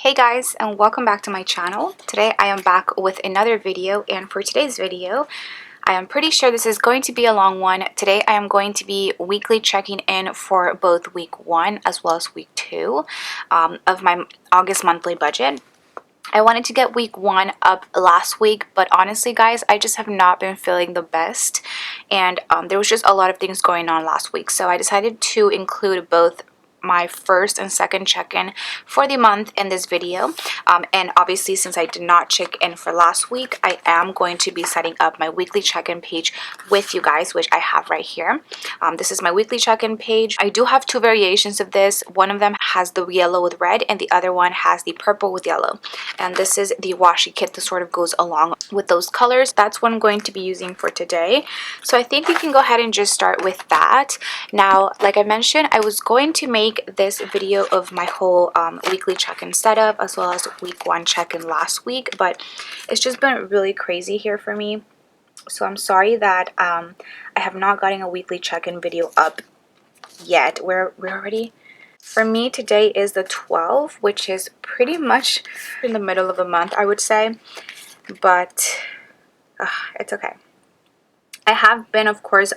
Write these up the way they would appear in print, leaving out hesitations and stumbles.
Hey guys, and welcome back to my channel. Today I am back with another video, and for today's video I am pretty sure this is going to be a long one. Today I am going to be weekly checking in for both week 1 as well as week 2 of my August monthly budget. I wanted to get week 1 up last week, but honestly guys, I just have not been feeling the best, and there was just a lot of things going on last week, so I decided to include both my first and second check-in for the month in this video. And obviously, since I did not check in for last week, I am going to be setting up my weekly check-in page with you guys, which I have right here. This is my weekly check-in page. I do have two variations of this. One of them has the yellow with red and the other one has the purple with yellow, and this is the washi kit that sort of goes along with those colors. That's what I'm going to be using for today, so I think we can go ahead and just start with that. Now, like I mentioned, I was going to make this video of my whole weekly check-in setup as well as week 1 check-in last week, but it's just been really crazy here for me, so I'm sorry that I have not gotten a weekly check-in video up yet. We're already, for me today is the 12th, which is pretty much in the middle of the month, I would say, but it's okay. I have been, of course,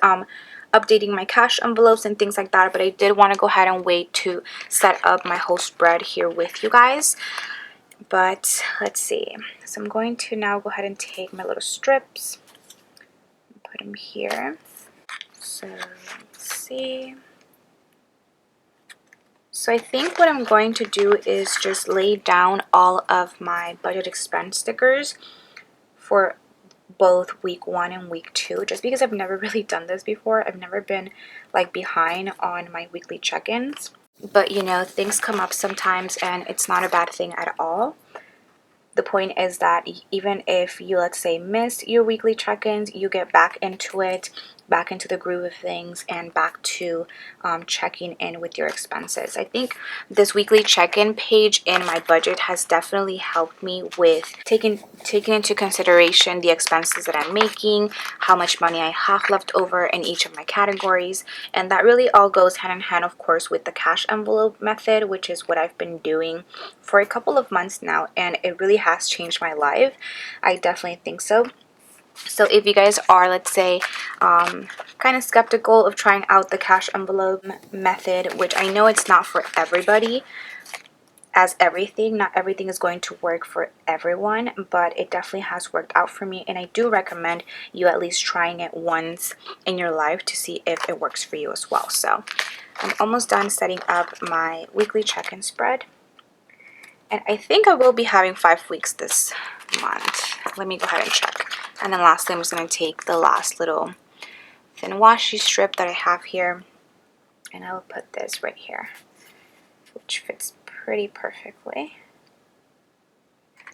updating my cash envelopes and things like that, but I did want to go ahead and wait to set up my whole spread here with you guys. But let's see, so I'm going to now go ahead and take my little strips and put them here. So let's see, so I think what I'm going to do is just lay down all of my budget expense stickers for both week 1 and week 2, just because I've never really done this before. I've never been like behind on my weekly check-ins, but you know, things come up sometimes and it's not a bad thing at all. The point is that even if you, let's say, miss your weekly check-ins, you get back into it, back into the groove of things, and back to checking in with your expenses. I think this weekly check-in page in my budget has definitely helped me with taking into consideration the expenses that I'm making, how much money I have left over in each of my categories, and that really all goes hand in hand, of course, with the cash envelope method, which is what I've been doing for a couple of months now, and it really has changed my life. I definitely think so. So if you guys are, let's say, kind of skeptical of trying out the cash envelope method, which I know it's not for everybody, as everything, not everything is going to work for everyone, but it definitely has worked out for me, and I do recommend you at least trying it once in your life to see if it works for you as well. So I'm almost done setting up my weekly check-in spread, and I think I will be having 5 weeks this month. Let me go ahead and check. And then lastly, I'm just going to take the last little thin washi strip that I have here, and I will put this right here, which fits pretty perfectly.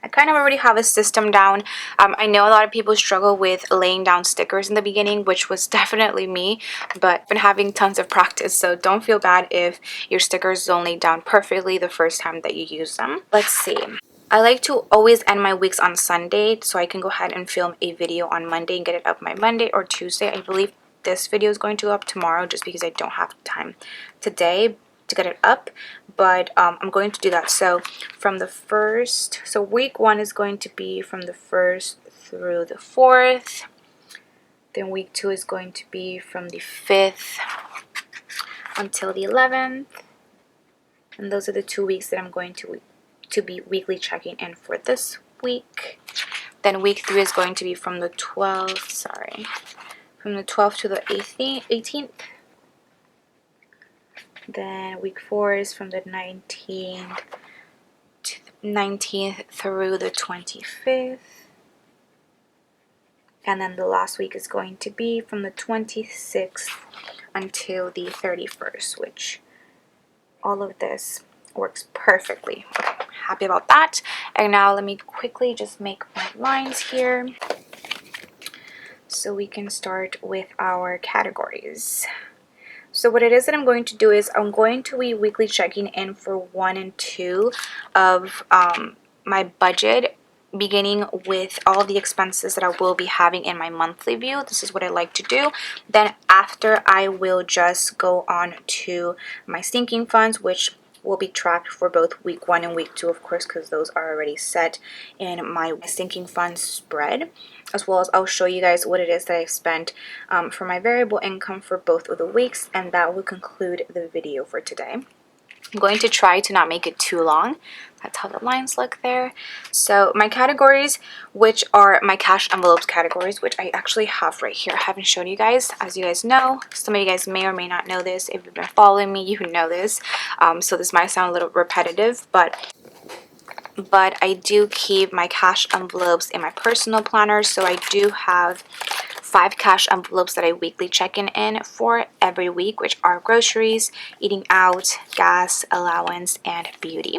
I kind of already have a system down. I know a lot of people struggle with laying down stickers in the beginning, which was definitely me, but I've been having tons of practice, so don't feel bad if your stickers don't lay down perfectly the first time that you use them. Let's see. I like to always end my weeks on Sunday, so I can go ahead and film a video on Monday and get it up my Monday or Tuesday. I believe this video is going to go up tomorrow just because I don't have time today to get it up, but I'm going to do that. So from the 1st, so week 1 is going to be from the 1st through the 4th. Then week 2 is going to be from the 5th until the 11th. And those are the 2 weeks that I'm going to be weekly checking in for this week. Then week 3 is going to be from the 12th, from the 12th to the 18th. Then week 4 is from the 19th through the 25th. And then the last week is going to be from the 26th until the 31st, which all of this works perfectly. Okay, happy about that. And now let me quickly just make my lines here so we can start with our categories. So what it is that I'm going to do is I'm going to be weekly checking in for 1 and 2 of my budget, beginning with all the expenses that I will be having in my monthly view. This is what I like to do. Then after, I will just go on to my sinking funds, which will be tracked for both week 1 and week 2, of course, because those are already set in my sinking fund spread, as well as I'll show you guys what it is that I've spent for my variable income for both of the weeks, and that will conclude the video for today. I'm going to try to not make it too long. That's how the lines look there. So my categories, which are my cash envelopes categories, which I actually have right here. I haven't shown you guys. As you guys know, some of you guys may or may not know this. If you've been following me, you know this. So this might sound a little repetitive, but I do keep my cash envelopes in my personal planner. So I do have 5 cash envelopes that I weekly check in for every week, which are groceries, eating out, gas, allowance, and beauty.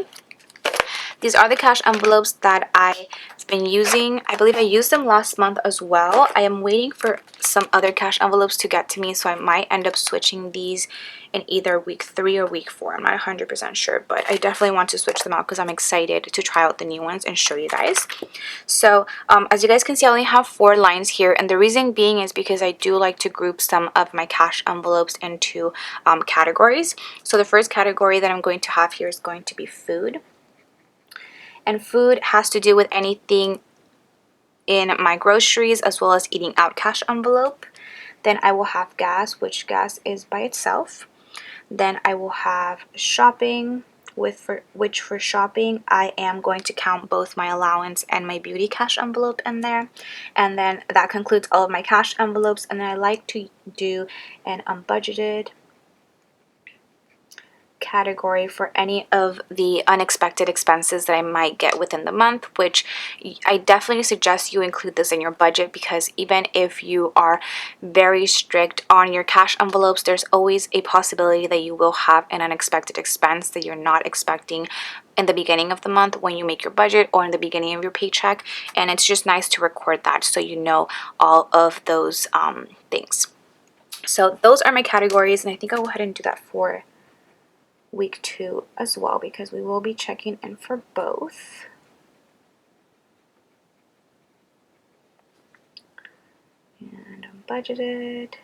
These are the cash envelopes that I've been using. I believe I used them last month as well. I am waiting for some other cash envelopes to get to me, so I might end up switching these in either week 3 or week 4. I'm not 100% sure, but I definitely want to switch them out because I'm excited to try out the new ones and show you guys. So as you guys can see, I only have 4 lines here, and the reason being is because I do like to group some of my cash envelopes into categories. So the first category that I'm going to have here is going to be food. And food has to do with anything in my groceries as well as eating out cash envelope. Then I will have gas, which gas is by itself. Then I will have shopping, which for shopping I am going to count both my allowance and my beauty cash envelope in there. And then that concludes all of my cash envelopes. And then I like to do an unbudgeted category for any of the unexpected expenses that I might get within the month, which I definitely suggest you include this in your budget, because even if you are very strict on your cash envelopes, there's always a possibility that you will have an unexpected expense that you're not expecting in the beginning of the month when you make your budget or in the beginning of your paycheck. And it's just nice to record that so you know all of those things. So those are my categories, and I think I'll go ahead and do that for week 2 as well, because we will be checking in for both. And I'm budgeted.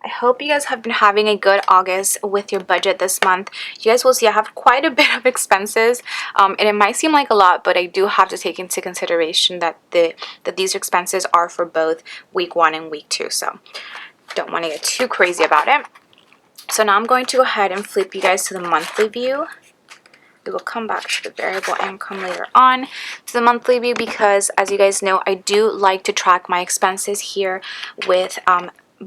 I hope you guys have been having a good August with your budget this month. You guys will see I have quite a bit of expenses, and it might seem like a lot, but I do have to take into consideration that these expenses are for both week 1 and week 2, so don't want to get too crazy about it. So now I'm going to go ahead and flip you guys to the monthly view. We will come back to the variable income later on to the monthly view, because as you guys know, I do like to track my expenses here with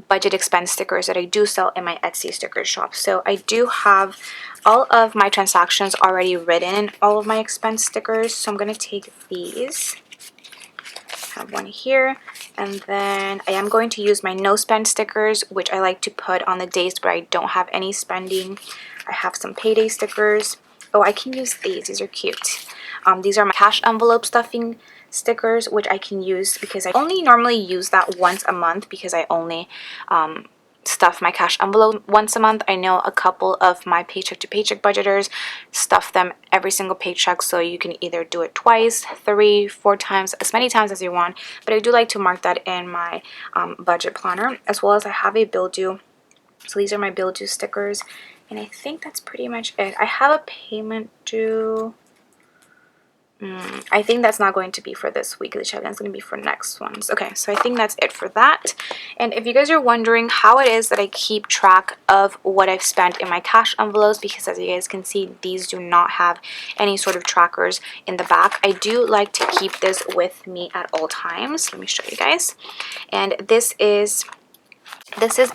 budget expense stickers that I do sell in my Etsy sticker shop. So I do have all of my transactions already written in all of my expense stickers. So I'm going to take these. I have one here, and then I am going to use my no spend stickers, which I like to put on the days where I don't have any spending. I have some payday stickers. Oh, I can use these are cute. These are my cash envelope stuffing stickers, which I can use because I only normally use that once a month, because I only stuff my cash envelope once a month. I know a couple of my paycheck to paycheck budgeters stuff them every single paycheck, so you can either do it twice, 3, 4 times, as many times as you want, but I do like to mark that in my budget planner, as well as I have a bill due. So these are my bill due stickers, and I think that's pretty much it. I have a payment due. I think that's not going to be for this weekly check-in. It's going to be for next ones. Okay, so I think that's it for that. And if you guys are wondering how it is that I keep track of what I've spent in my cash envelopes, because as you guys can see, these do not have any sort of trackers in the back. I do like to keep this with me at all times. Let me show you guys. And this is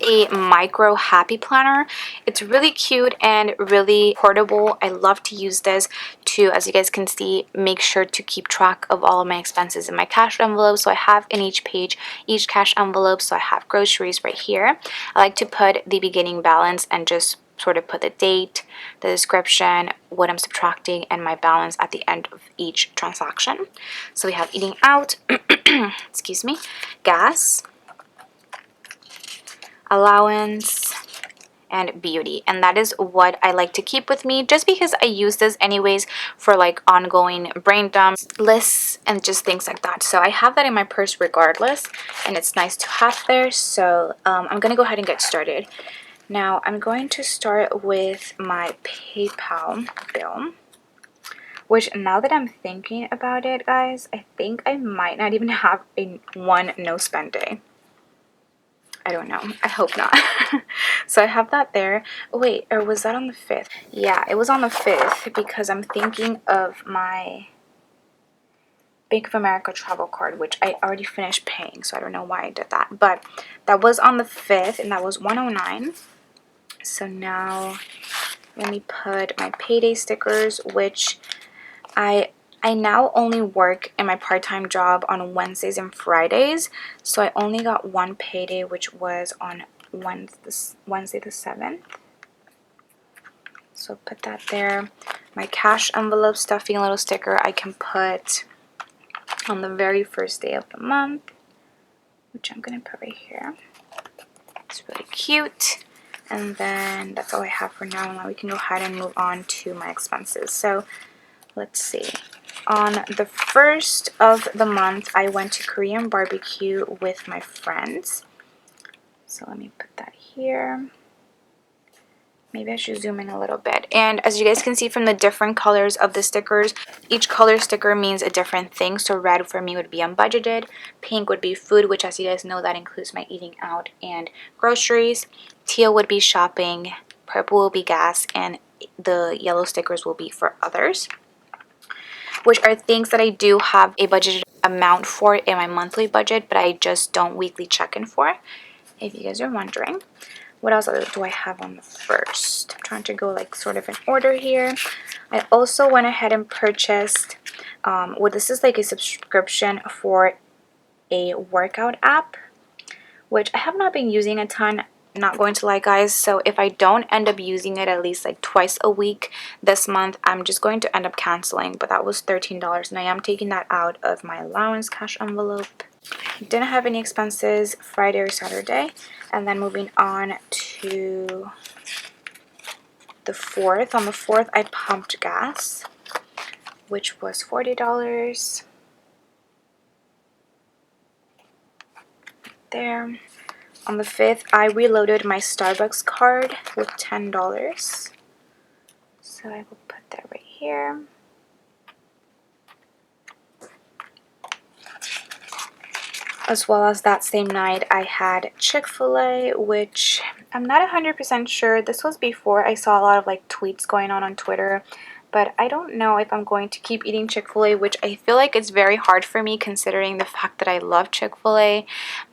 a micro happy planner. It's really cute and really portable. I love to use this to, as you guys can see, make sure to keep track of all of my expenses in my cash envelope. So I have in each page, each cash envelope. So I have groceries right here. I like to put the beginning balance and just sort of put the date, the description, what I'm subtracting, and my balance at the end of each transaction. So we have eating out, excuse me, gas, allowance, and beauty. And that is what I like to keep with me, just because I use this anyways for like ongoing brain dumps, lists, and just things like that. So I have that in my purse regardless, and it's nice to have there. So I'm gonna go ahead and get started. Now I'm going to start with my PayPal bill, which now that I'm thinking about it, guys, I think I might not even have one no spend day. I don't know. I hope not. So I have that there. Oh, wait, or was that on the 5th? Yeah, it was on the 5th because I'm thinking of my Bank of America travel card, which I already finished paying, so I don't know why I did that. But that was on the 5th, and that was $109. So now let me put my payday stickers, which I now only work in my part-time job on Wednesdays and Fridays. So I only got one payday, which was on Wednesday the 7th. So put that there. My cash envelope stuffing little sticker I can put on the very first day of the month, which I'm going to put right here. It's really cute. And then that's all I have for now. Now we can go ahead and move on to my expenses. So let's see. On the 1st of the month, I went to Korean barbecue with my friends. So let me put that here. Maybe I should zoom in a little bit. And as you guys can see from the different colors of the stickers, each color sticker means a different thing. So red for me would be unbudgeted. Pink would be food, which as you guys know, that includes my eating out and groceries. Teal would be shopping. Purple will be gas. And the yellow stickers will be for others, which are things that I do have a budgeted amount for in my monthly budget, but I just don't weekly check in for, if you guys are wondering. What else do I have on the 1st? I'm trying to go like sort of in order here. I also went ahead and purchased, this is like a subscription for a workout app, which I have not been using a ton, not going to lie, guys. So if I don't end up using it at least like twice a week this month, I'm just going to end up canceling. But that was $13, and I am taking that out of my allowance cash envelope. Didn't have any expenses Friday or Saturday. And then moving on to the 4th. On the 4th, I pumped gas, which was $40 there. On the 5th, I reloaded my Starbucks card with $10. So I will put that right here. As well as that same night, I had Chick-fil-A, which I'm not 100% sure. This was before I saw a lot of like tweets going on Twitter. But I don't know if I'm going to keep eating Chick-fil-A, which I feel like it's very hard for me considering the fact that I love Chick-fil-A.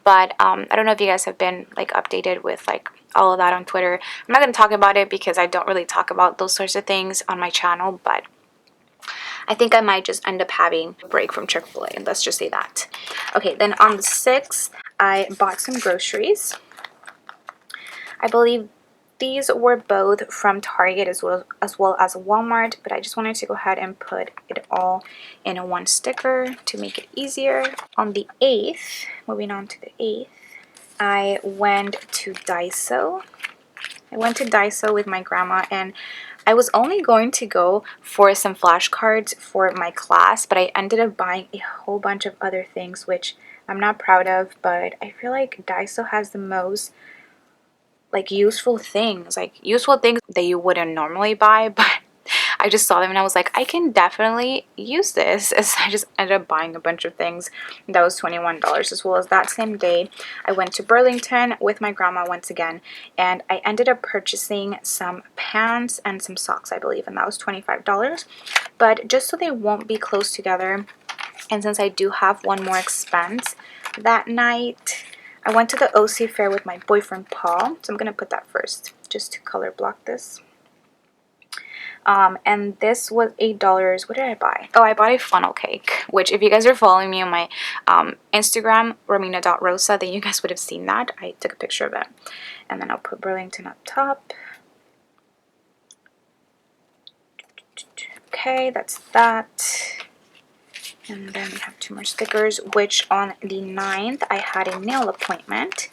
But I don't know if you guys have been like updated with like all of that on Twitter. I'm not going to talk about it because I don't really talk about those sorts of things on my channel, but I think I might just end up having a break from Chick-fil-A. Let's just say that. Okay, then on the 6th, I bought some groceries. I believe these were both from Target as well as Walmart, but I just wanted to go ahead and put it all in one sticker to make it easier. On the 8th, moving on to the 8th, I went to Daiso. I went to Daiso with my grandma, and I was only going to go for some flashcards for my class, but I ended up buying a whole bunch of other things, which I'm not proud of, but I feel like Daiso has the most like useful things that you wouldn't normally buy, but I just saw them and I was like, I can definitely use this. As I just ended up buying a bunch of things. That was $21. As well as that same day, I went to Burlington with my grandma once again, and I ended up purchasing some pants and some socks, I believe, and that was $25. But just so they won't be close together, and since I do have one more expense that night, I went to the OC fair with my boyfriend Paul, so I'm going to put that first just to color block this. And this was $8. What did I buy? Oh, I bought a funnel cake, which if you guys are following me on my Instagram, romina.rosa, then you guys would have seen that. I took a picture of it. And then I'll put Burlington up top. Okay, that's that. And then we have two more stickers, which on the 9th, I had a nail appointment.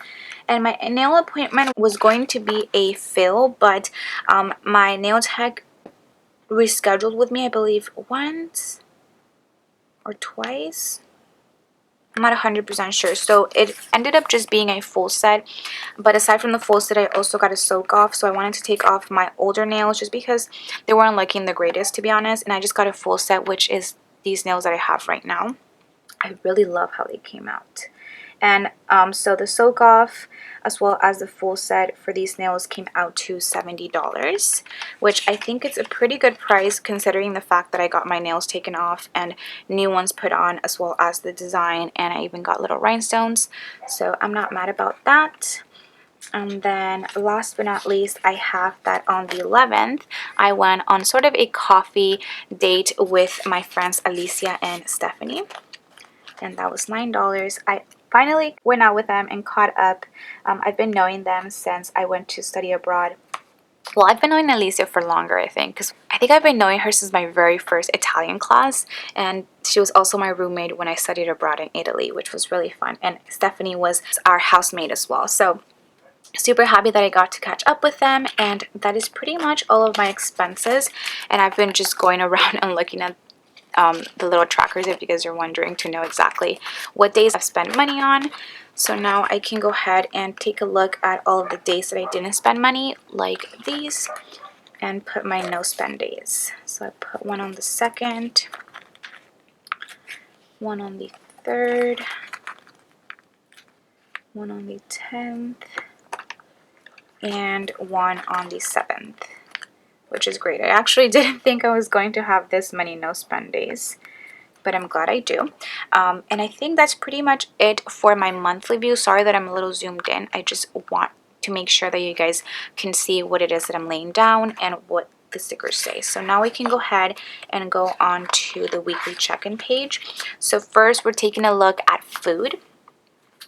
And my nail appointment was going to be a fill, but my nail tech rescheduled with me, I believe, once or twice. I'm not 100% sure. So it ended up just being a full set. But aside from the full set, I also got a soak off. So I wanted to take off my older nails just because they weren't looking the greatest, to be honest. And I just got a full set, which is these nails that I have right now. I really love how they came out. And so the soak off as well as the full set for these nails came out to $70, which I think it's a pretty good price considering the fact that I got my nails taken off and new ones put on, as well as the design, and I even got little rhinestones. So I'm not mad about that. And then last but not least, I have that on the 11th, I went on sort of a coffee date with my friends Alicia and Stephanie. And that was $9. I finally went out with them and caught up. I've been knowing them since I went to study abroad. Well, I've been knowing Alicia for longer, I think, because I think I've been knowing her since my very first Italian class, and she was also my roommate when I studied abroad in Italy, which was really fun. And Stephanie was our housemate as well. So super happy that I got to catch up with them, and that is pretty much all of my expenses. And I've been just going around and looking at the little trackers if you guys are wondering to know exactly what days I've spent money on. So now I can go ahead and take a look at all of the days that I didn't spend money, like these, and put my no spend days. So I put one on the 2nd, one on the 3rd, one on the 10th, and one on the 7th, which is great. I actually didn't think I was going to have this many no spend days, but I'm glad I do. And I think that's pretty much it for my monthly view. Sorry that I'm a little zoomed in. I just want to make sure that you guys can see what it is that I'm laying down and what the stickers say. So now we can go ahead and go on to the weekly check-in page. So first we're taking a look at food.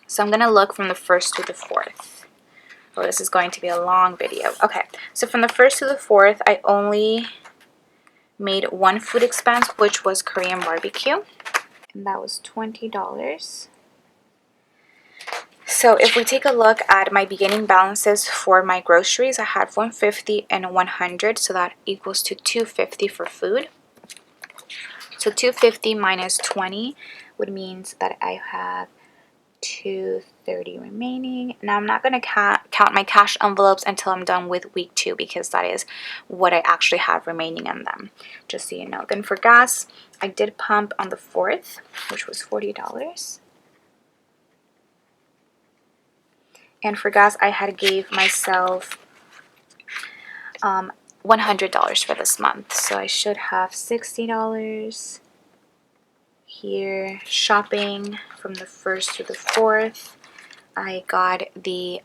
So I'm gonna look from the 1st to the 4th. Oh, this is going to be a long video. Okay, so from the 1st to the 4th, I only made one food expense, which was Korean barbecue, and that was $20. So if we take a look at my beginning balances for my groceries, I had $150 and $100, so that equals to $250 for food. So $250 minus 20 would mean that I have $230 remaining. Now I'm not going to count my cash envelopes until I'm done with week 2, because that is what I actually have remaining in them, just so you know. Then for gas, I did pump on the 4th, which was $40. And for gas, I had gave myself $100 for this month, so I should have $60 here. Shopping from the 1st to the 4th, I got the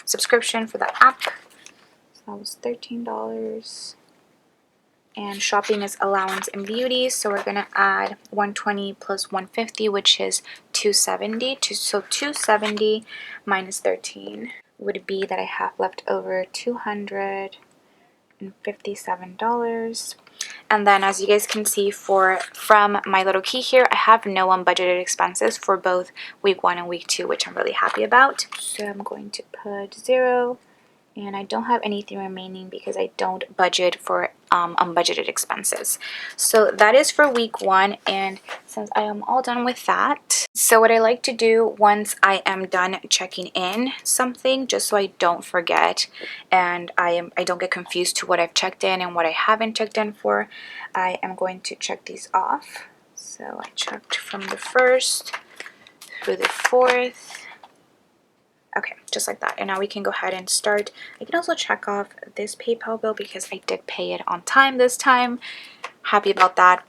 subscription for the app, so that was $13. And shopping is allowance and beauty, so we're gonna add 120 plus 150, which is 270. So 270 minus 13 would be that I have left over $257. And then as you guys can see from my little key here, I have no unbudgeted expenses for both week 1 and week 2, which I'm really happy about. So I'm going to put 0, and I don't have anything remaining because I don't budget for unbudgeted expenses. So that is for week 1, and since I am all done with that, so what I like to do once I am done checking in something, just so I don't forget and I don't get confused to what I've checked in and what I haven't checked in for, I am going to check these off. So I checked from the 1st through the 4th. Okay, just like that. And now we can go ahead and start. I can also check off this PayPal bill because I did pay it on time this time. Happy about that.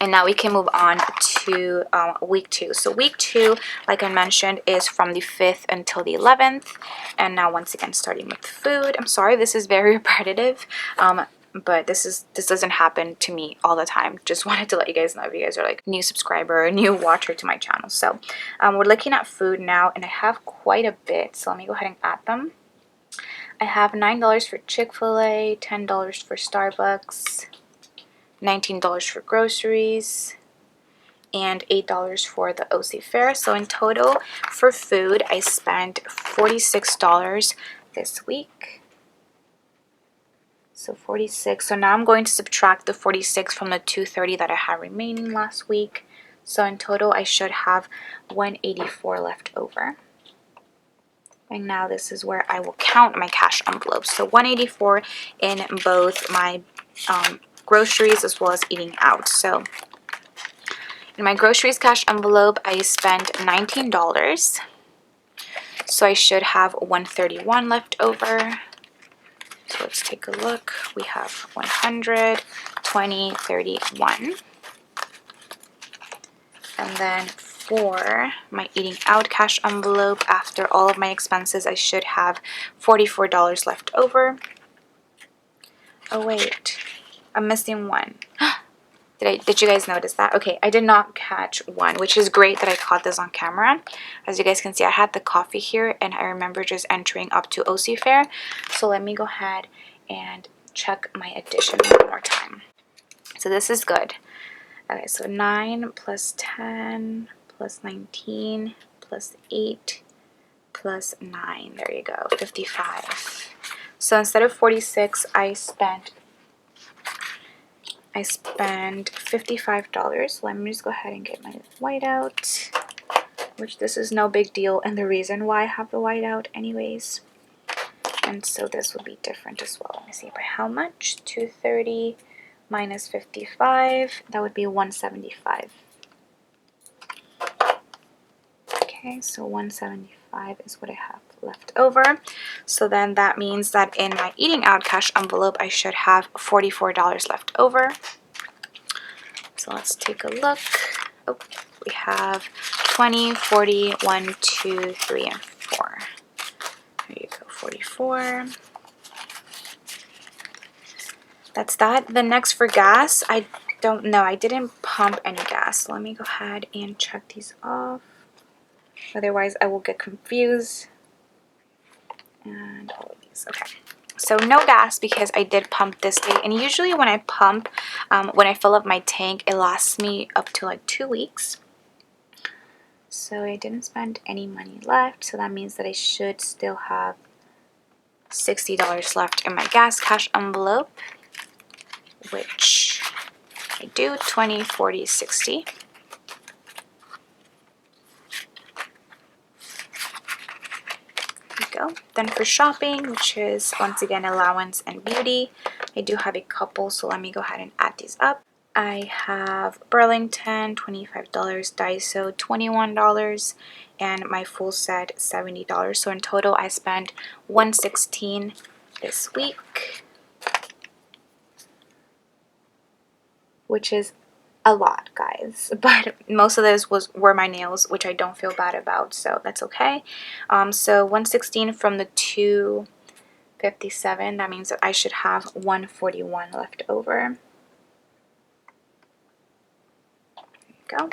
And now we can move on to week 2. So week 2, like I mentioned, is from the 5th until the 11th. And now once again, starting with food. I'm sorry, this is very repetitive. But this doesn't happen to me all the time. Just wanted to let you guys know if you guys are like new subscriber or new watcher to my channel. So we're looking at food now, and I have quite a bit, so let me go ahead and add them. I have $9 for Chick-fil-A, $10 for Starbucks, $19 for groceries, and $8 for the OC Fair. So in total for food, I spent $46 this week. So 46. So now I'm going to subtract the 46 from the 230 that I had remaining last week. So in total, I should have $184 left over. And now this is where I will count my cash envelopes. So $184 in both my groceries as well as eating out. So in my groceries cash envelope, I spent $19. So I should have $131 left over. So let's take a look. We have 100, 20, 31. And then for my eating out cash envelope, after all of my expenses, I should have $44 left over. Oh wait, I'm missing one. Did you guys notice that? Okay, I did not catch one, which is great that I caught this on camera. As you guys can see, I had the coffee here, and I remember just entering up to OC Fair. So let me go ahead and check my addition one more time. So this is good. Okay, so 9 plus 10 plus 19 plus 8 plus 9. There you go, 55. So instead of 46, I spent $55. Let me just go ahead and get my whiteout, which this is no big deal, and the reason why I have the whiteout anyways. And so this will be different as well. Let me see by how much. 230 minus 55, that would be 175. Okay, so 175 is what I have left over. So then that means that in my eating out cash envelope, I should have $44 left over. So let's take a look. Oh, we have 20, 40, 1, 2, 3, and 4. There you go, 44. That's that. The next for gas, I don't know. I didn't pump any gas. So let me go ahead and check these off. Otherwise, I will get confused. And all of these. Okay. So no gas because I did pump this day. And usually when I pump, when I fill up my tank, it lasts me up to like 2 weeks. So I didn't spend any money left. So that means that I should still have $60 left in my gas cash envelope, which I do. 20, 40, 60. Go. Then for shopping, which is once again allowance and beauty, I do have a couple, so let me go ahead and add these up. I have Burlington, $25, Daiso, $21, and my full set, $70. So in total, I spent $116 this week, which is a lot, guys, but most of this were my nails, which I don't feel bad about, so that's okay. So 116 from the 257, that means that I should have 141 left over. There you go.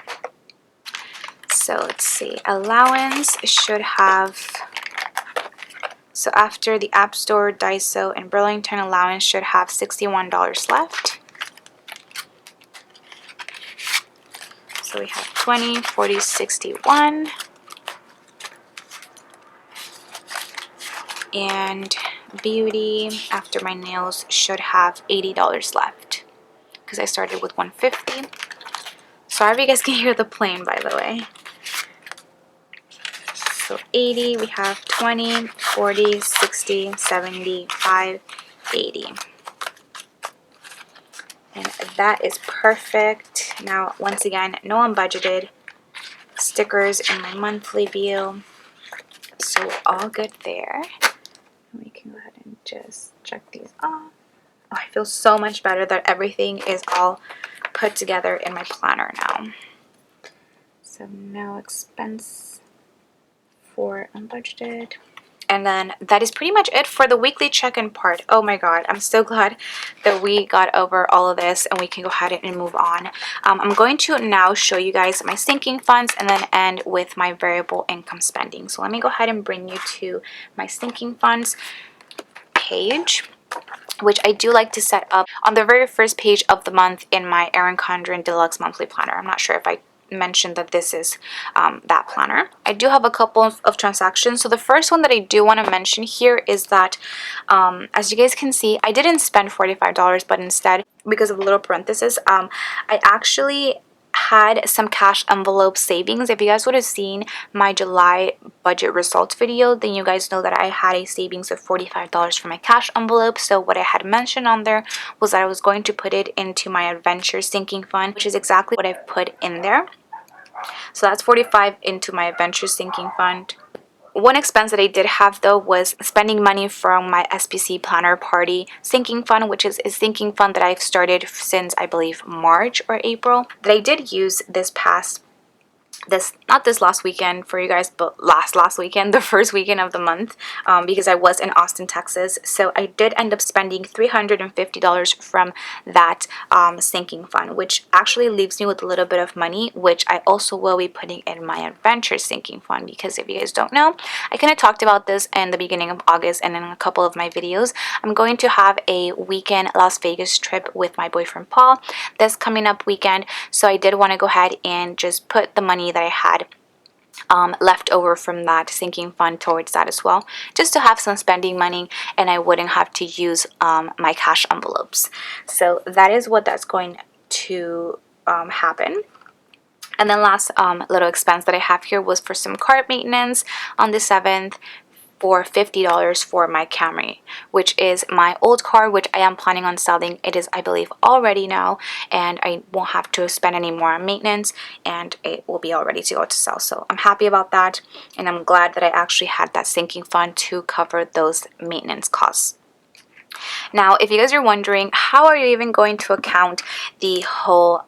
So let's see, allowance should have, so after the App Store, Daiso, and Burlington, allowance should have $61 left. So we have 20, 40, 61. And beauty, after my nails, should have $80 left because I started with 150. Sorry if you guys can hear the plane, by the way. So 80, we have 20, 40, 60, 75, 80. And that is perfect. Now, once again, no unbudgeted. Stickers in my monthly bill. So all good there. We can go ahead and just check these off. Oh, I feel so much better that everything is all put together in my planner now. So no expense for unbudgeted. And then that is pretty much it for the weekly check-in part. Oh my god, I'm so glad that we got over all of this and we can go ahead and move on. I'm going to now show you guys my sinking funds and then end with my variable income spending. So let me go ahead and bring you to my sinking funds page, which I do like to set up on the very first page of the month in my Erin Condren Deluxe Monthly Planner. I'm not sure if I mentioned that this is that planner. I do have a couple of transactions. So the first one that I do want to mention here is that as you guys can see, I didn't spend $45, but instead, because of a little parenthesis, I actually had some cash envelope savings. If you guys would have seen my July budget results video, then you guys know that I had a savings of $45 for my cash envelope. So what I had mentioned on there was that I was going to put it into my adventure sinking fund, which is exactly what I've put in there. So that's 45 into my adventure sinking fund. One expense that I did have though was spending money from my SPC planner party sinking fund, which is a sinking fund that I've started since I believe March or April, that I did use not this last weekend for you guys, but last weekend, the first weekend of the month, because I was in Austin, Texas. So I did end up spending $350 from that sinking fund, which actually leaves me with a little bit of money, which I also will be putting in my adventure sinking fund. Because if you guys don't know, I kind of talked about this in the beginning of August and in a couple of my videos. I'm going to have a weekend Las Vegas trip with my boyfriend Paul this coming up weekend. So I did want to go ahead and just put the money that I had left over from that sinking fund towards that as well, just to have some spending money and I wouldn't have to use my cash envelopes. So that is what that's going to happen. And then last little expense that I have here was for some car maintenance on the 7th for $50 for my Camry, which is my old car, which I am planning on selling. It is, I believe, all ready now, and I won't have to spend any more on maintenance, and it will be all ready to go to sell. So I'm happy about that, and I'm glad that I actually had that sinking fund to cover those maintenance costs. Now, if you guys are wondering, how are you even going to account the whole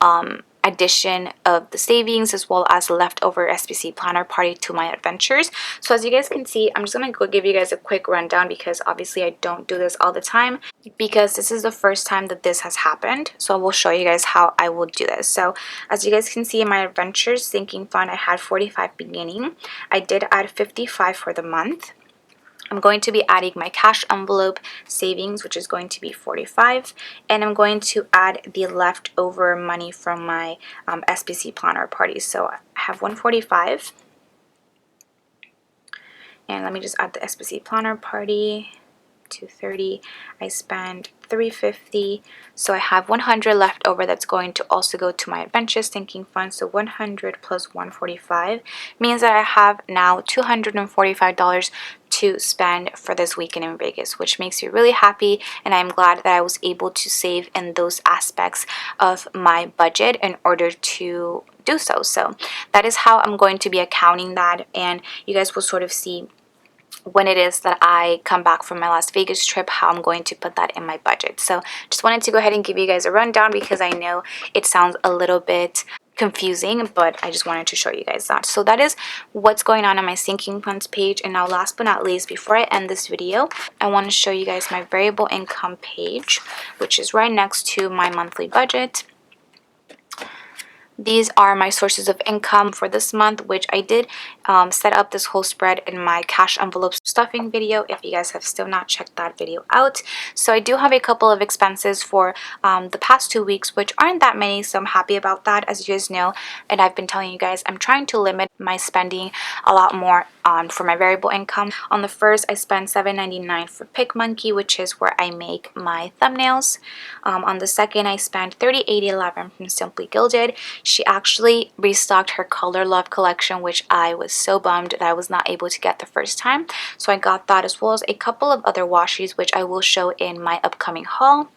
addition of the savings as well as the leftover SPC planner party to my adventures? So as you guys can see, I'm just going to go give you guys a quick rundown, because obviously I don't do this all the time, because this is the first time that this has happened. So I will show you guys how I will do this. So as you guys can see, in my adventures sinking fund, I had 45 beginning. I did add 55 for the month. I'm going to be adding my cash envelope savings, which is going to be 45, and I'm going to add the leftover money from my SPC planner party. So I have 145, and let me just add the SPC planner party. 230. I spent 350, so I have 100 left over that's going to also go to my adventure sinking fund. So 100 plus 145 means that I have now $245 to spend for this weekend in Vegas, which makes me really happy, and I'm glad that I was able to save in those aspects of my budget in order to do so. So that is how I'm going to be accounting that, and you guys will sort of see when it is that I come back from my Las Vegas trip, how I'm going to put that in my budget. So just wanted to go ahead and give you guys a rundown, because I know it sounds a little bit confusing, but I just wanted to show you guys that. So that is what's going on my sinking funds page. And now last but not least, before I end this video, I want to show you guys my variable income page, which is right next to my monthly budget. These are my sources of income for this month, which I did set up this whole spread in my cash envelope stuffing video, if you guys have still not checked that video out. So I do have a couple of expenses for the past 2 weeks, which aren't that many, so I'm happy about that. As you guys know, and I've been telling you guys, I'm trying to limit my spending a lot more for my variable income. On the first, I spent $7.99 for PicMonkey, which is where I make my thumbnails. On the second, I spent $38.11 from Simply Gilded. She actually restocked her Color Love collection, which I was so bummed that I was not able to get the first time. So I got that, as well as a couple of other washes, which I will show in my upcoming haul.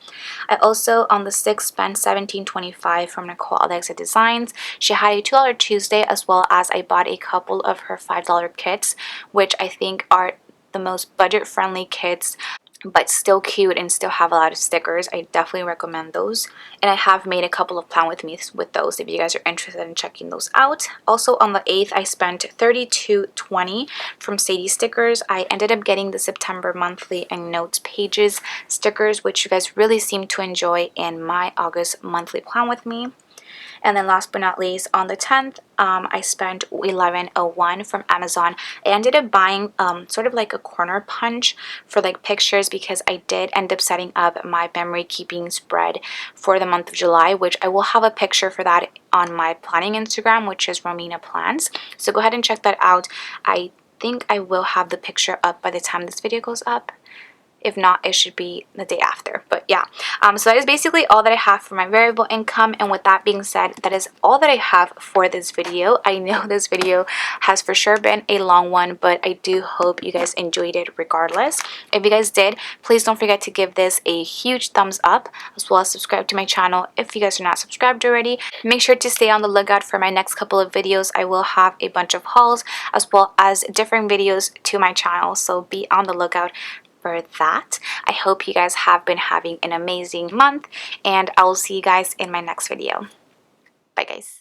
I also, on the 6th, spent $17.25 from Nicole Alexa Designs. She had a $2 Tuesday, as well as I bought a couple of her $5 kits, which I think are the most budget-friendly kits, but still cute and still have a lot of stickers. I definitely recommend those, and I have made a couple of plan with me's with those if you guys are interested in checking those out. Also on the 8th, I spent $32.20 from Sadie Stickers. I ended up getting the September monthly and notes pages stickers, which you guys really seem to enjoy in my August monthly plan with me. And then last but not least, on the 10th, I spent $11.01 from Amazon. I ended up buying sort of like a corner punch for like pictures, because I did end up setting up my memory keeping spread for the month of July, which I will have a picture for that on my planning Instagram, which is Romina Plans. So go ahead and check that out. I think I will have the picture up by the time this video goes up. If not, it should be the day after. But yeah, so that is basically all that I have for my variable income. And with that being said, that is all that I have for this video. I know this video has for sure been a long one, but I do hope you guys enjoyed it regardless. If you guys did, please don't forget to give this a huge thumbs up, as well as subscribe to my channel if you guys are not subscribed already. Make sure to stay on the lookout for my next couple of videos. I will have a bunch of hauls as well as different videos to my channel, so be on the lookout for that. I hope you guys have been having an amazing month, and I will see you guys in my next video. Bye guys.